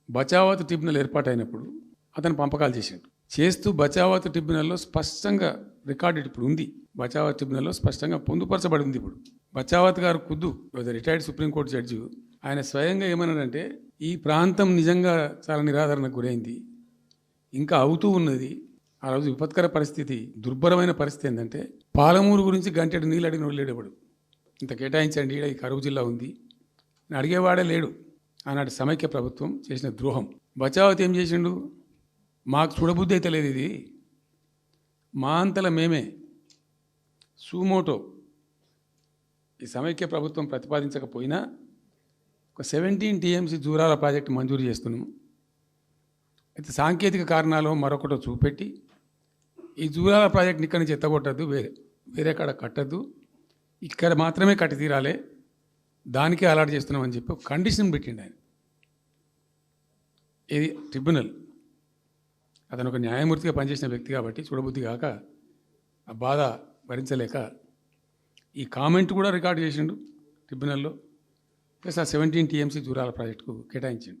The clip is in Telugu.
బచావత్ ట్రిబ్యునల్ ఏర్పాటైనప్పుడు అతను పంపకాలు చేసిండు. చేస్తూ బచావత్ ట్రిబ్యునల్లో స్పష్టంగా రికార్డెడ్ ఇప్పుడు ఉంది. బచావత్ ట్రిబ్యునల్లో స్పష్టంగా పొందుపరచబడి ఉంది. ఇప్పుడు బచావత్ గారు ఖుద్దు రిటైర్డ్ సుప్రీంకోర్టు జడ్జి ఆయన స్వయంగా ఏమన్నాడంటే, ఈ ప్రాంతం నిజంగా చాలా నిరాదరణకు గురైంది, ఇంకా అవుతూ ఉన్నది. ఆ రోజు విపత్కర పరిస్థితి, దుర్భరమైన పరిస్థితి ఏంటంటే, పాలమూరు గురించి గంటెడు నీళ్ళు అడిగిన లేడు. ఎవడు ఇంత కేటాయించండి, ఈడ ఈ కరువు జిల్లా ఉంది అని అడిగేవాడే లేడు. ఆనాటి సమైక్య ప్రభుత్వం చేసిన ద్రోహం. బచావత్ ఏం చేసిండు, మాకు చూడబుద్ధి అయితే లేదు, ఇది మా అంతల మేమే సూమోటో ఈ సమైక్య ప్రభుత్వం ప్రతిపాదించకపోయినా ఒక 17 టీఎంసీ జూరాల ప్రాజెక్టు మంజూరు చేస్తున్నాము. అయితే సాంకేతిక కారణాలు మరొకటో చూపెట్టి ఈ జూరాల ప్రాజెక్ట్ని ఇక్కడి నుంచి ఎత్తగొట్టద్దు, వేరే కాడ కట్టద్దు, ఇక్కడ మాత్రమే కట్టి తీరాలే, దానికే అలాట్ చేస్తున్నామని చెప్పి ఒక కండిషన్ పెట్టిండు ఆయన. ఇది ట్రిబ్యునల్. అతను ఒక న్యాయమూర్తిగా పనిచేసిన వ్యక్తి కాబట్టి చూడబుద్ధి కాక ఆ బాధ భరించలేక ఈ కామెంట్ కూడా రికార్డ్ చేసిండు ట్రిబ్యునల్లో. ప్లస్ ఆ 17 టీఎంసీ జూరాల ప్రాజెక్టుకు కేటాయించిండు.